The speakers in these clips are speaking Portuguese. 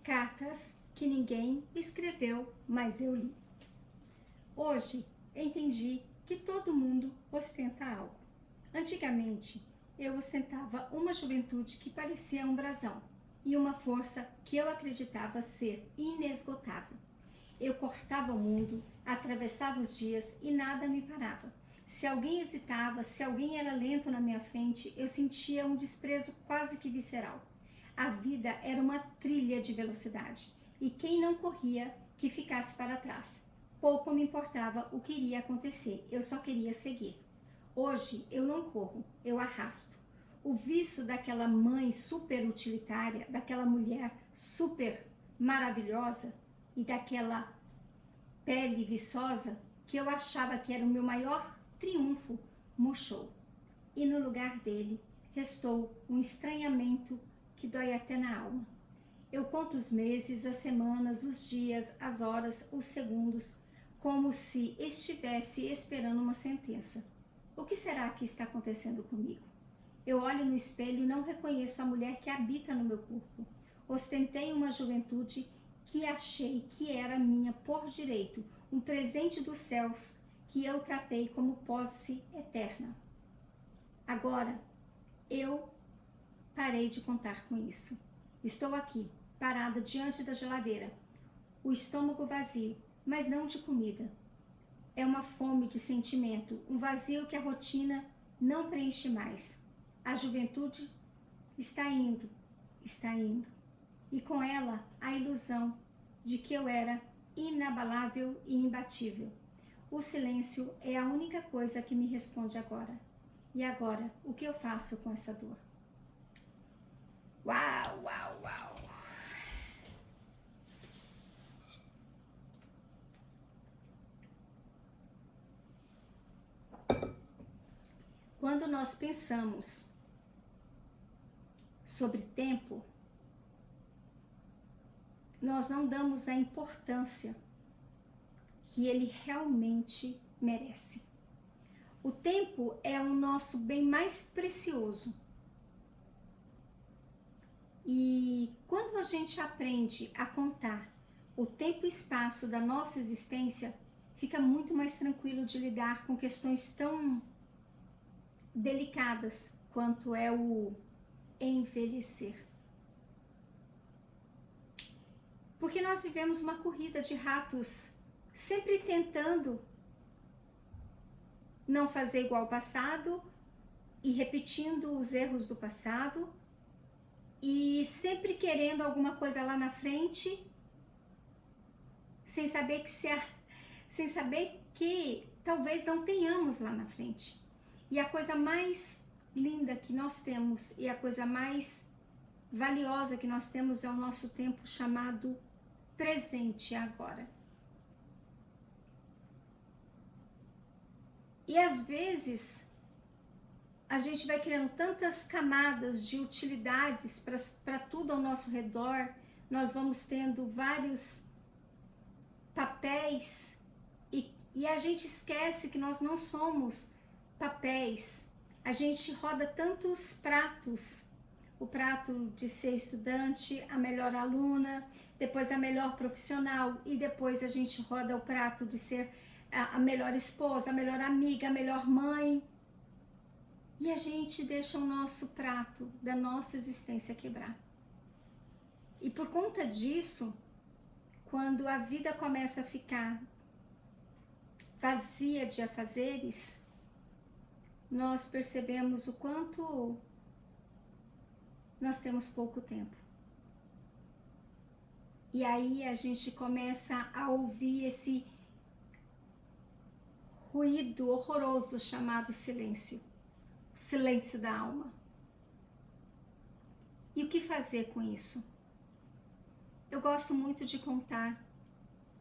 Cartas que ninguém escreveu, mas eu li. Hoje entendi que todo mundo ostenta algo. Antigamente, eu ostentava uma juventude que parecia um brasão e uma força que eu acreditava ser inesgotável. Eu cortava o mundo, atravessava os dias e nada me parava. Se alguém hesitava, se alguém era lento na minha frente, eu sentia um desprezo quase que visceral. A vida era uma trilha de velocidade e quem não corria, que ficasse para trás. Pouco me importava o que iria acontecer, eu só queria seguir. Hoje eu não corro, eu arrasto. O vício daquela mãe super utilitária, daquela mulher super maravilhosa e daquela pele viçosa que eu achava que era o meu maior triunfo, murchou. E no lugar dele restou um estranhamento que dói até na alma. Eu conto os meses, as semanas, os dias, as horas, os segundos, como se estivesse esperando uma sentença. O que será que está acontecendo comigo? Eu olho no espelho e não reconheço a mulher que habita no meu corpo. Ostentei uma juventude que achei que era minha por direito, um presente dos céus que eu tratei como posse eterna. Agora, eu parei de contar com isso. Estou aqui, parada diante da geladeira, o estômago vazio, mas não de comida. É uma fome de sentimento, um vazio que a rotina não preenche mais. A juventude está indo. E com ela a ilusão de que eu era inabalável e imbatível. O silêncio é a única coisa que me responde agora. E agora, o que eu faço com essa dor? Uau, uau, uau! Quando nós pensamos sobre tempo, nós não damos a importância que ele realmente merece. O tempo é o nosso bem mais precioso. E quando a gente aprende a contar o tempo e espaço da nossa existência, fica muito mais tranquilo de lidar com questões tão delicadas quanto é o envelhecer. Porque nós vivemos uma corrida de ratos, sempre tentando não fazer igual ao passado e repetindo os erros do passado e sempre querendo alguma coisa lá na frente, sem saber que talvez não tenhamos lá na frente. E a coisa mais linda que nós temos e a coisa mais valiosa que nós temos é o nosso tempo chamado presente agora. E às vezes a gente vai criando tantas camadas de utilidades para tudo ao nosso redor, nós vamos tendo vários papéis e a gente esquece que nós não somos papéis. A gente roda tantos pratos, o prato de ser estudante, a melhor aluna, depois a melhor profissional e depois a gente roda o prato de ser a melhor esposa, a melhor amiga, a melhor mãe. E a gente deixa o nosso prato da nossa existência quebrar. E por conta disso, quando a vida começa a ficar vazia de afazeres, nós percebemos o quanto nós temos pouco tempo. E aí a gente começa a ouvir esse ruído horroroso chamado silêncio. O silêncio da alma. E o que fazer com isso? Eu gosto muito de contar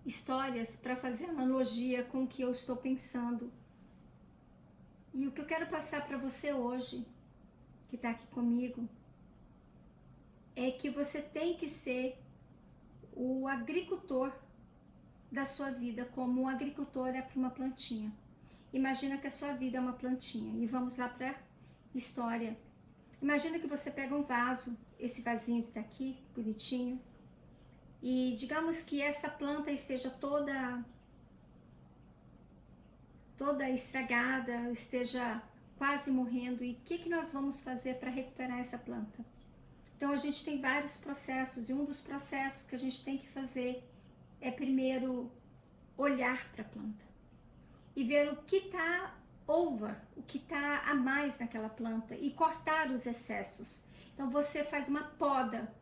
histórias para fazer analogia com o que eu estou pensando. E o que eu quero passar para você hoje, que está aqui comigo, é que você tem que ser o agricultor da sua vida, como um agricultor é para uma plantinha. Imagina que a sua vida é uma plantinha. E vamos lá para a história. Imagina que você pega um vaso, esse vasinho que está aqui, bonitinho, e digamos que essa planta esteja toda estragada, esteja quase morrendo, e o que nós vamos fazer para recuperar essa planta? Então a gente tem vários processos, e um dos processos que a gente tem que fazer é primeiro olhar para a planta e ver o que está over, o que está a mais naquela planta, e cortar os excessos. Então você faz uma poda,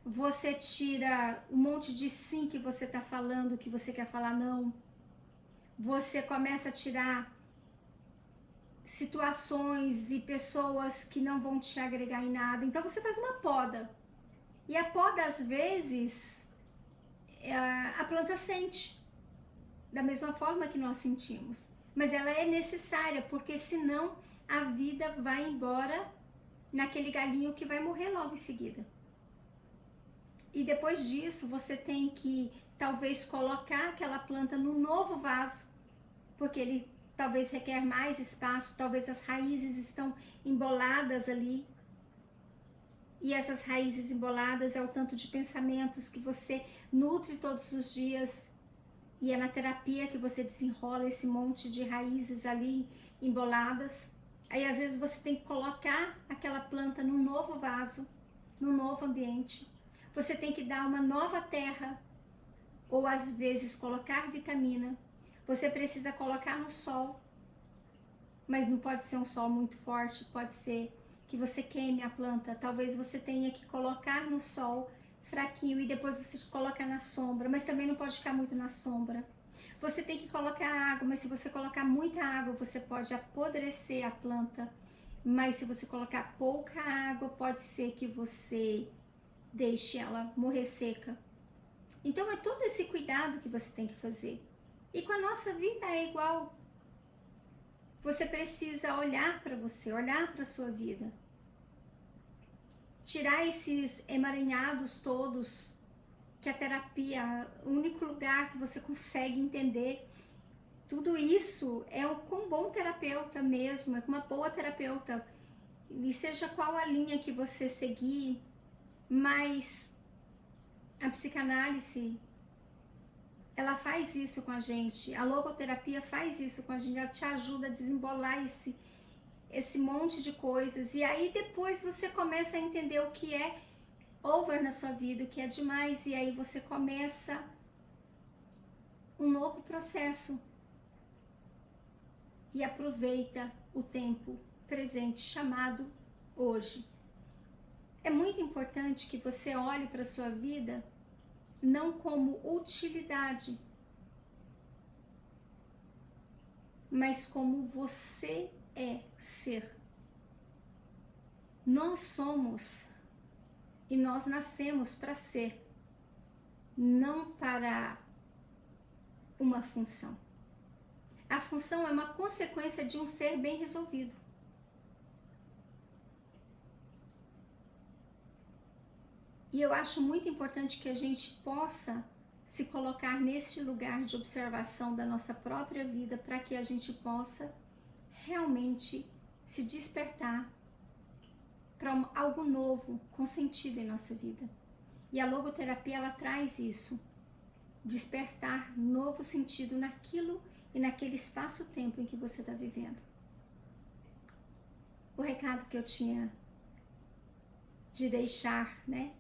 você tira um monte de sim que você está falando, que você quer falar não. Você começa a tirar situações e pessoas que não vão te agregar em nada. Então você faz uma poda. E a poda, às vezes, a planta sente, da mesma forma que nós sentimos. Mas ela é necessária, porque senão a vida vai embora naquele galinho que vai morrer logo em seguida. E depois disso, você tem que talvez colocar aquela planta num novo vaso, porque ele talvez requer mais espaço, talvez as raízes estão emboladas ali. E essas raízes emboladas é o tanto de pensamentos que você nutre todos os dias. E é na terapia que você desenrola esse monte de raízes ali emboladas. Aí às vezes você tem que colocar aquela planta num novo vaso, num novo ambiente. Você tem que dar uma nova terra, ou às vezes colocar vitamina. Você precisa colocar no sol, mas não pode ser um sol muito forte, pode ser que você queime a planta. Talvez você tenha que colocar no sol fraquinho e depois você coloca na sombra, mas também não pode ficar muito na sombra. Você tem que colocar água, mas se você colocar muita água, você pode apodrecer a planta. Mas se você colocar pouca água, pode ser que você deixe ela morrer seca. Então é todo esse cuidado que você tem que fazer. E com a nossa vida é igual. Você precisa olhar para você, olhar para a sua vida. Tirar esses emaranhados todos, que a terapia, o único lugar que você consegue entender. Tudo isso é com um bom terapeuta mesmo, é com uma boa terapeuta. E seja qual a linha que você seguir, mas a psicanálise, ela faz isso com a gente, a logoterapia faz isso com a gente, ela te ajuda a desembolar esse monte de coisas, e aí depois você começa a entender o que é over na sua vida, o que é demais, e aí você começa um novo processo e aproveita o tempo presente, chamado hoje. É muito importante que você olhe para a sua vida não como utilidade, mas como você é ser. Nós somos e nós nascemos para ser, não para uma função. A função é uma consequência de um ser bem resolvido. E eu acho muito importante que a gente possa se colocar neste lugar de observação da nossa própria vida, para que a gente possa realmente se despertar para algo novo, com sentido em nossa vida. E a logoterapia, ela traz isso, despertar novo sentido naquilo e naquele espaço-tempo em que você está vivendo. O recado que eu tinha de deixar, né,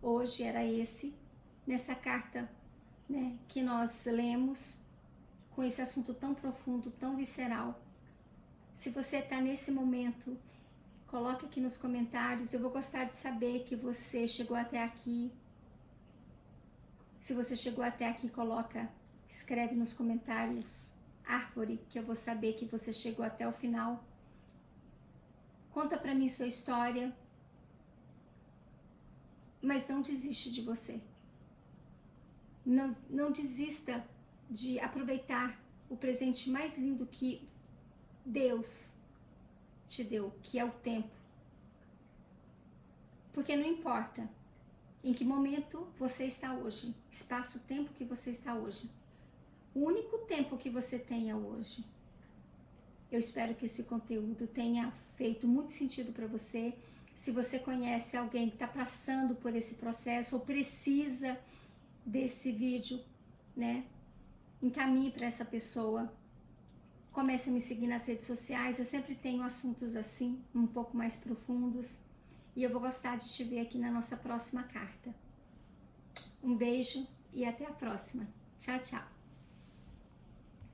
hoje era esse, nessa carta, né, que nós lemos, com esse assunto tão profundo, tão visceral. Se você está nesse momento, coloque aqui nos comentários, eu vou gostar de saber que você chegou até aqui. Se você chegou até aqui, escreve nos comentários árvore, que eu vou saber que você chegou até o final. Conta pra mim sua história, mas não desiste de você. Não desista de aproveitar o presente mais lindo que Deus te deu, que é o tempo. Porque não importa em que momento você está hoje, espaço-tempo que você está hoje. O único tempo que você tem é hoje. Eu espero que esse conteúdo tenha feito muito sentido para você. Se você conhece alguém que está passando por esse processo ou precisa desse vídeo, né? Encaminhe para essa pessoa. Comece a me seguir nas redes sociais. Eu sempre tenho assuntos assim, um pouco mais profundos. E eu vou gostar de te ver aqui na nossa próxima carta. Um beijo e até a próxima. Tchau, tchau.